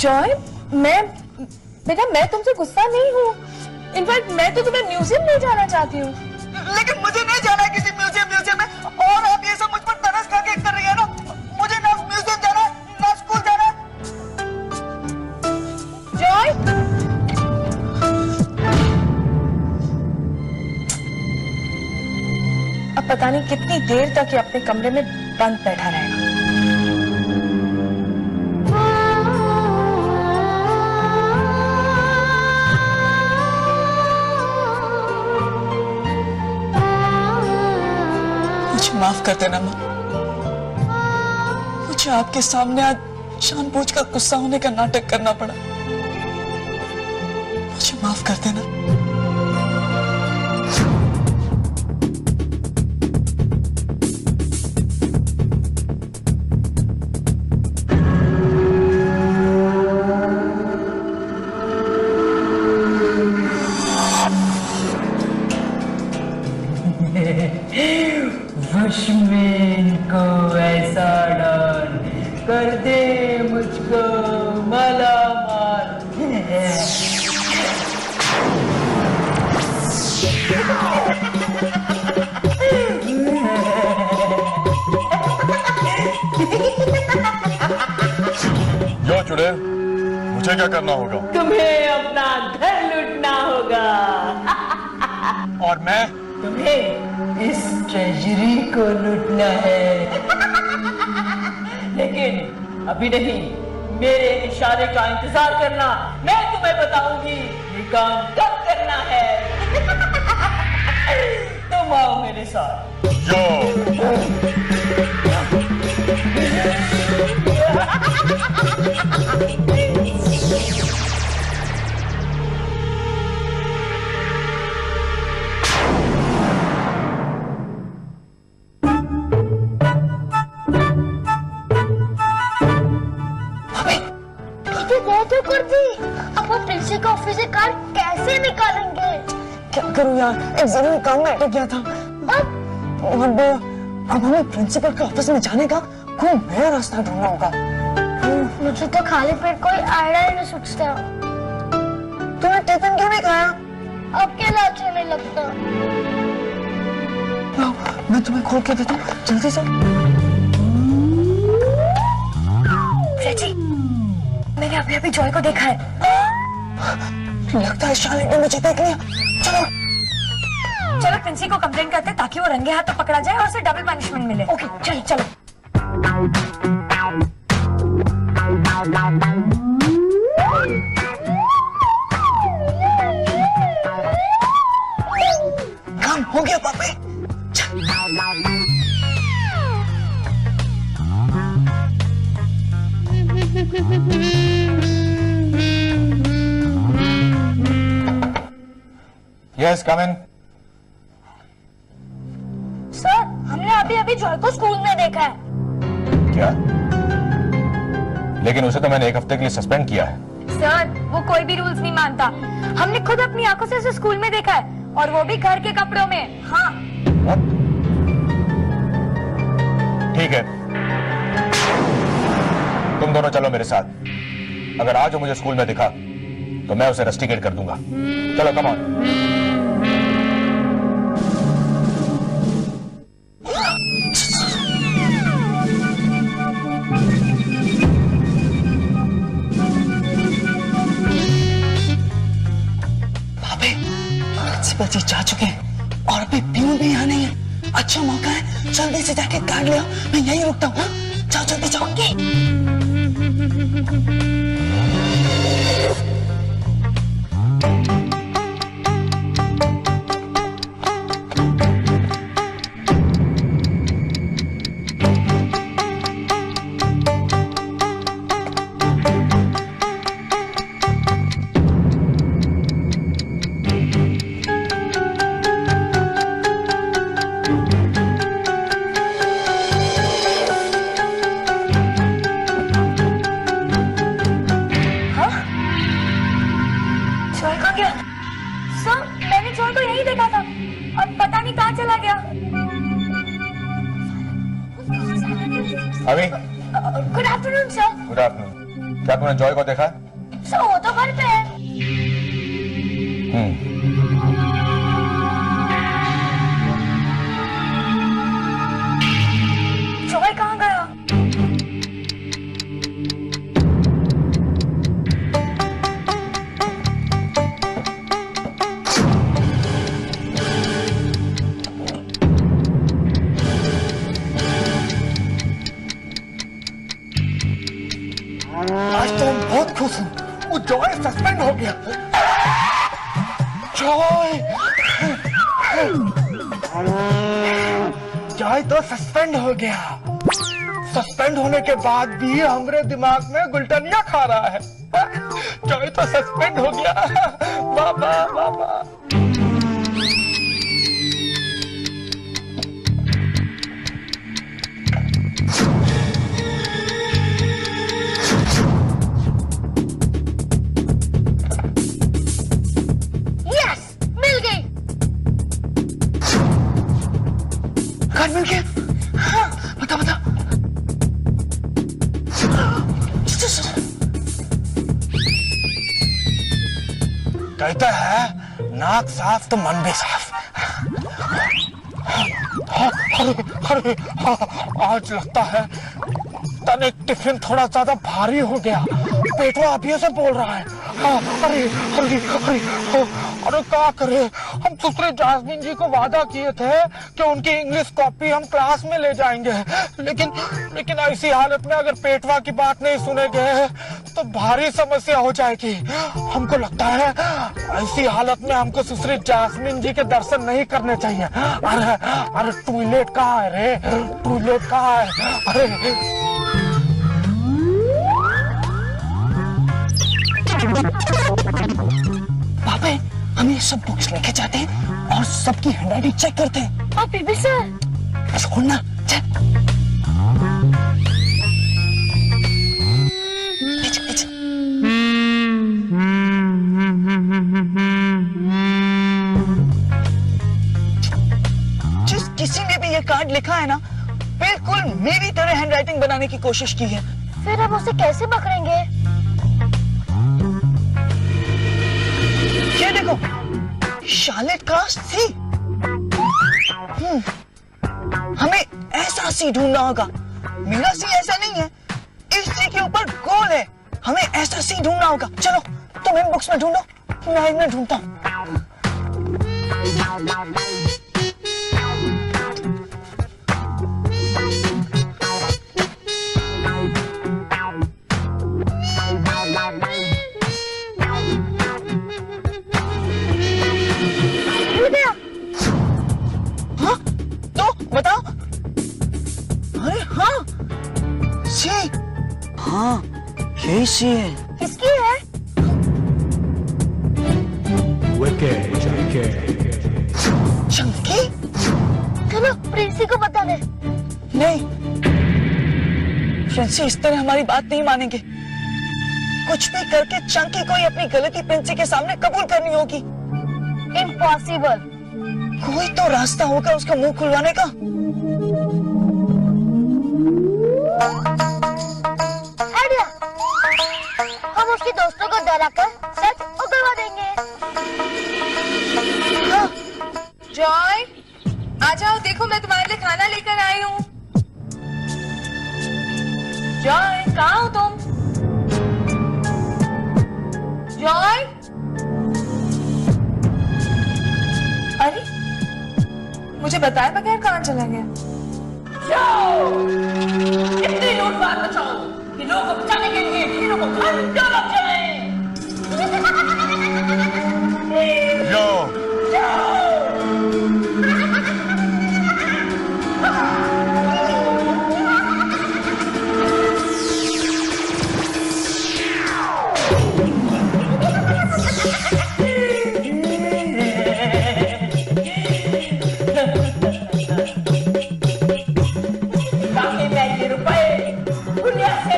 Joy, बेटा मैं तुमसे गुस्सा नहीं हूँ। इनफैक्ट मैं तो तुम्हें म्यूजियम ले जाना चाहती हूँ। लेकिन मुझे नहीं जाना है किसी म्यूजियम में। और आप ये सब मुझ पर तरस खा के कर रही है ना। मुझे ना म्यूजियम जाना है ना स्कूल जाना है। जॉय, अब पता नहीं कितनी देर तक ये अपने कमरे में बंद बैठा रहेगा। मुझे माफ कर देना माँ। मुझे आपके सामने आज जानबूझकर गुस्सा होने का नाटक करना पड़ा। मुझे माफ कर देना। को ऐसा डर कर दे मुझको मालामाल। यो चुड़ैल, मुझे क्या करना होगा? तुम्हें अपना घर लूटना होगा। और मैं? तुम्हें इस ट्रेजरी को लूटना है। लेकिन अभी नहीं, मेरे इशारे का इंतजार करना। मैं तुम्हें बताऊंगी ये काम कब करना है। तुम आओ मेरे साथ। यो प्रिंसिपल का ऑफिस से कार कैसे निकालेंगे? क्या करूं यार, एक जरूरी काम में अटक गया था। और अब हमें प्रिंसिपल के ऑफिस में जाने का कोई नया रास्ता ढूंढना होगा। मुझे तो खाली पेट कोई आइडिया नहीं सूझता। तुम्हें टिफिन क्यों नहीं खाया? अब अकेला अच्छा नहीं लगता। मैं तुम्हें खोल के देता हूँ, जल्दी से। रेजी, मैंने अभी जॉय को देखा है। लगता है शालिनी ने मुझे देख लिया। चलो प्रिंसी को कंप्लेंट करते ताकि वो रंगे हाथ तो पकड़ा जाए और उसे डबल पनिशमेंट मिले। ओके चलो। काम हो गया पापे। यस कम इन। सर, हमने अभी जॉय को स्कूल में देखा है। क्या? लेकिन उसे तो मैंने एक हफ्ते के लिए सस्पेंड किया है। सर, वो कोई भी रूल्स नहीं मानता। हमने खुद अपनी आंखों से उसे स्कूल में देखा है, और वो भी घर के कपड़ों में। हाँ। ठीक है, तुम दोनों चलो मेरे साथ। अगर आज वो मुझे स्कूल में दिखा तो मैं उसे रस्टिकेट कर दूंगा। चलो कम ऑन। प्रिंसिपल जी जा चुके हैं और अभी प्यून भी यहाँ नहीं है। अच्छा मौका है, जल्दी से जाके कार्ड ले आओ। मैं यहीं रुकता हूँ। जाओ जल्दी जाओ। अभी good afternoon sir. Good afternoon. क्या तूने जॉय को देखा? सो वो तो घर पे है। जॉय कहाँ गया? आज तो मैं बहुत खुश हूँ, वो जॉय सस्पेंड हो गया। जॉय तो सस्पेंड हो गया। सस्पेंड होने के बाद भी हमारे दिमाग में गुलटनिया खा रहा है। जॉय तो सस्पेंड हो गया। बाबा बाबा। यस, मिल गई। घर मिल गया। हाँ, बता बता। कहता है नाक साफ तो मन भी साफ। अरे आज लगता है तनिक टिफिन थोड़ा ज्यादा भारी हो गया। पेटवा अभी से बोल रहा है। अरे अरे अरे अरे क्या करे, हम दूसरे जासमीन जी को वादा किए थे कि उनकी इंग्लिश कॉपी हम क्लास में ले जाएंगे, लेकिन ऐसी हालत में अगर पेटवा की बात नहीं सुनेंगे तो भारी समस्या हो जाएगी। हमको लगता है ऐसी हालत में हमको दूसरी जासमीन जी के दर्शन नहीं करने चाहिए। अरे अरे टॉयलेट कहाँ है रे? टॉयलेट कहाँ है? अरे पापा, हम ये सब बुक्स लेके जाते हैं और सबकी हैंडराइटिंग चेक करते हैं। और पीपी सर, छोड़ना, चल। पीछे, पीछे। जिस किसी ने भी ये कार्ड लिखा है ना, बिल्कुल मेरी तरह हैंडराइटिंग बनाने की कोशिश की है। फिर हम उसे कैसे पकड़ेंगे? ये देखो, शार्लेट कास्ट थी। हमें ऐसा सी ढूंढना होगा। मेरा सी ऐसा नहीं है, इस सी के ऊपर गोल है। हमें ऐसा सी ढूंढना होगा। चलो तुम इन बुक्स में ढूंढो, मैं इनमें ढूंढता हूँ। हाँ, तो बताओ। अरे हाँ, सी। हाँ, यही सी है। किसकी है? चंकी? चलो प्रिंसी को बता दे। नहीं, प्रिंसी इस तरह हमारी बात नहीं मानेंगे। कुछ भी करके चंकी को ही अपनी गलती प्रिंसी के सामने कबूल करनी होगी। इम्पॉसिबल। कोई तो रास्ता होगा उसका मुंह खुलवाने का। आइडिया, हम उसके दोस्तों को डराकर सच उगलवा देंगे। हाँ। जॉय, आ जाओ, देखो मैं तुम्हारे लिए खाना लेकर आई हूँ। जॉय, कहाँ हो तुम? जॉय, अरे मुझे बताए बगैर कहाँ चला गया? इतनी लूटपाट मचाओ कि लोगों को बचाने के लिए हीरो को घंटों लग जाए। ताकि मैं ये रुपए दुनिया से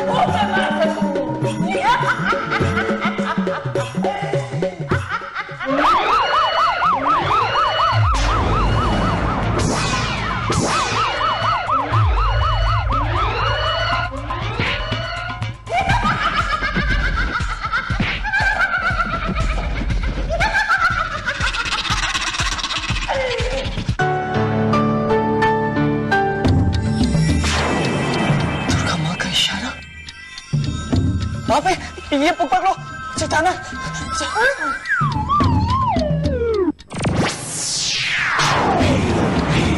वो मैं मार सकूं। वहां पे ये पकड़ो, चटाना।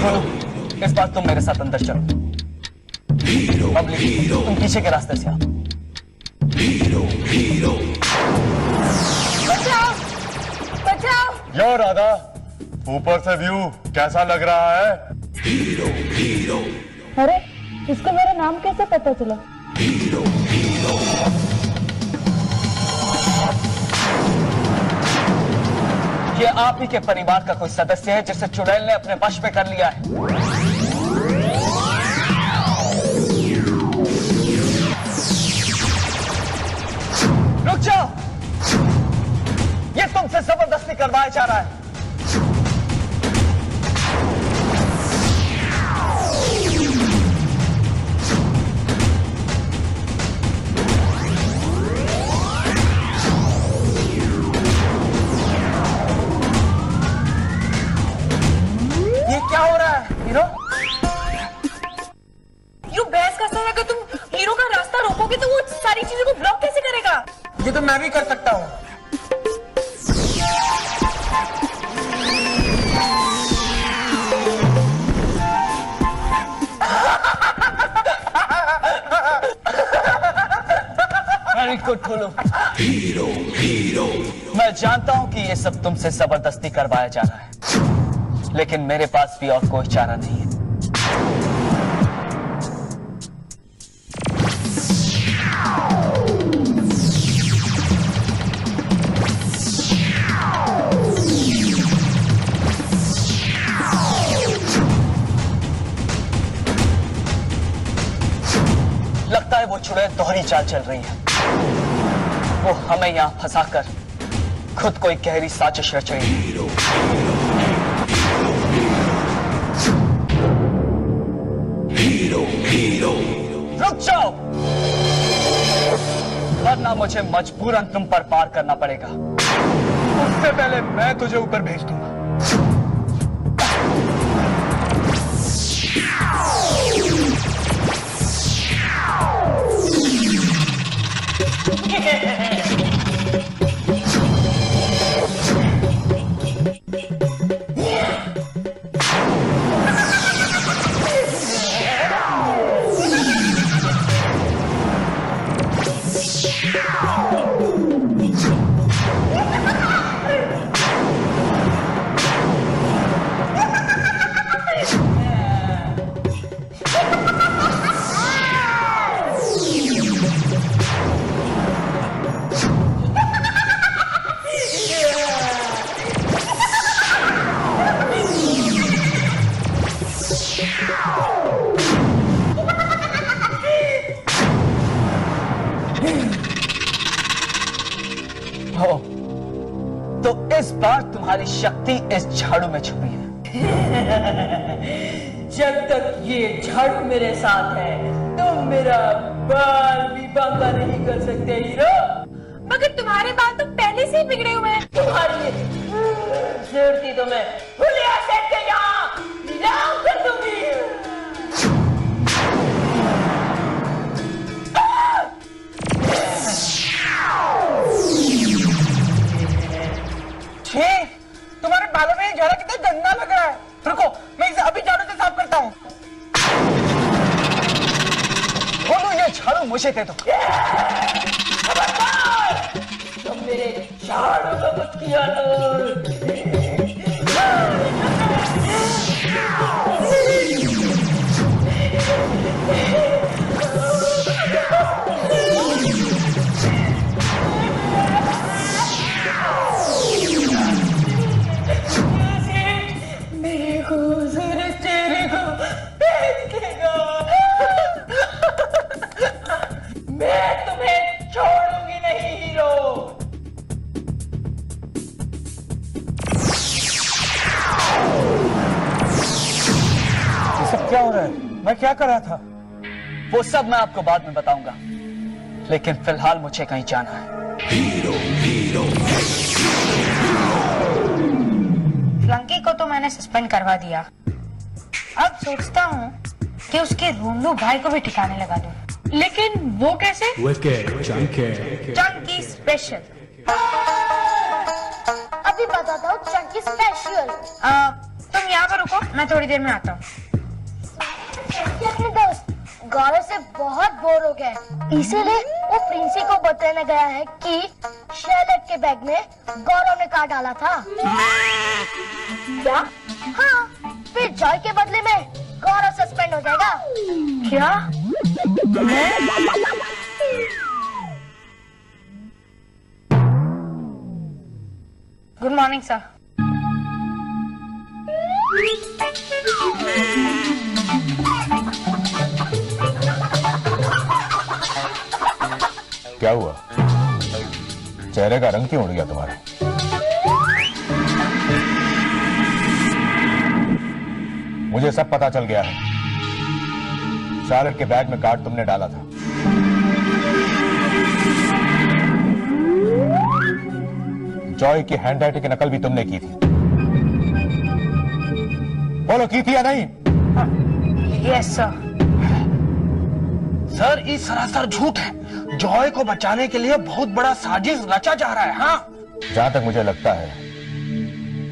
बोलो, इस बार तुम मेरे साथ अंदर चलो। पब्लिक, तुम पीछे के रास्ते से आओ। बचाओ, बचाओ। यो राधा, ऊपर से व्यू कैसा लग रहा है? अरे, इसको मेरा नाम कैसे पता चला? ये आप ही के परिवार का कोई सदस्य है जिसे चुड़ैल ने अपने वश में कर लिया है। रुक जाओ, ये तुमसे जबरदस्ती करवाया जा रहा है। ये क्या हो रहा है हीरो? यू बहस का समय, अगर तुम हीरो का रास्ता रोकोगे तो वो सारी चीजों को ब्लॉक कैसे करेगा? ये तो मैं भी कर सकता हूँ। वेरी गुड ठोलो। मैं जानता हूँ कि ये सब तुमसे जबरदस्ती करवाया जा रहा है, लेकिन मेरे पास भी और कोई चारा नहीं है। लगता है वो चुड़ैल दोहरी चाल चल रही है। वो हमें यहां फंसाकर खुद कोई गहरी साजिश रच रही है। रुक जाओ, वरना मुझे मजबूरन तुम पर पार करना पड़ेगा। उससे पहले मैं तुझे ऊपर भेज दूंगा। हो तो इस बार तुम्हारी शक्ति इस झाड़ू में छुपी है। जब तक ये झाड़ू मेरे साथ है, तुम मेरा बाल भी बांका नहीं कर सकते हीरो। मगर तुम्हारे बाल तो पहले से ही बिगड़े हुए हैं। तुम्हारी जरूरती तो मैं भूलिया सेठ के यहाँ नीलाम कर दूंगी। तुम्हारे बालों में झाड़ा कितना गंदा लग रहा है। रुको, मैं इसे अभी झाड़ू से साफ करता हूँ। खोलो, ये झाड़ू मुझे दे दो। तुम मेरे झाड़ू को कुछ किया क्या हो रहा है? मैं क्या कर रहा था? वो सब मैं आपको बाद में बताऊंगा, लेकिन फिलहाल मुझे कहीं जाना है। फ्लंकी को तो मैंने सस्पेंड करवा दिया। अब सोचता हूँ कि उसके रोनू भाई को भी ठिकाने लगा दूं। लेकिन वो कैसे? चंकी स्पेशल। अभी बताता हूँ चंकी स्पेशल। तुम यहाँ पर रुको, मैं थोड़ी देर में आता हूँ। अपने दोस्त गौरव से बहुत बोर हो गया, इसीलिए वो प्रिंसी को बताने गया है कि शैलेट के बैग में गौरव ने काट डाला था। क्या? हाँ, फिर जॉय के बदले में गौरव सस्पेंड हो जाएगा। क्या? Good morning sir. क्या हुआ? चेहरे का रंग क्यों उड़ गया तुम्हारा? मुझे सब पता चल गया है। शार्लेट के बैग में कार्ड तुमने डाला था। जॉय की हैंडराइटिंग की नकल भी तुमने की थी। बोलो, की थी या नहीं? Yes sir. सर, ये सरासर झूठ है। जॉय को बचाने के लिए बहुत बड़ा साजिश रचा जा रहा है। हाँ, जहां तक मुझे लगता है,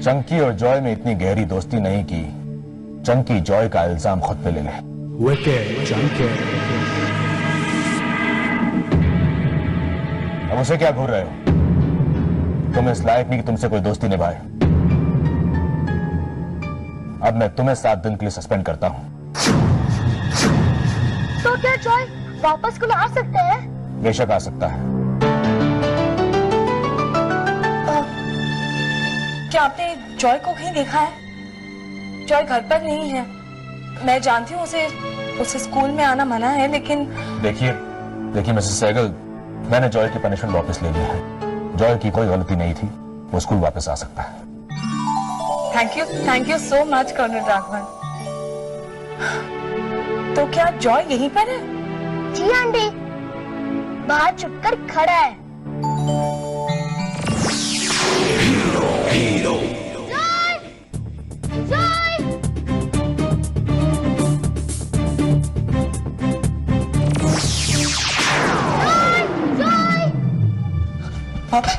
चंकी और जॉय में इतनी गहरी दोस्ती नहीं की चंकी जॉय का इल्जाम खुद पे ले ले। अब उसे क्या घूर रहे हो? तुम इस लायक नहीं कि तुमसे कोई दोस्ती निभाए। अब मैं तुम्हें 7 दिन के लिए सस्पेंड करता हूं। तो क्या जॉय वापस स्कूल आ सकते हैं? बेशक आ सकता है। क्या आपने जॉय को कहीं देखा है? जॉय घर पर नहीं है। मैं जानती हूँ उसे स्कूल में आना मना है, लेकिन देखिए मिसेस सहगल, मैंने जॉय की पनिशमेंट वापस ले लिया है। जॉय की कोई गलती नहीं थी, वो स्कूल वापस आ सकता है। Thank you so much colonel Raghavan. तो क्या जॉय यहीं पर है? जी आंटी, बाहर छुपकर खड़ा है। जॉय! जॉय! जॉय! जॉय! पापा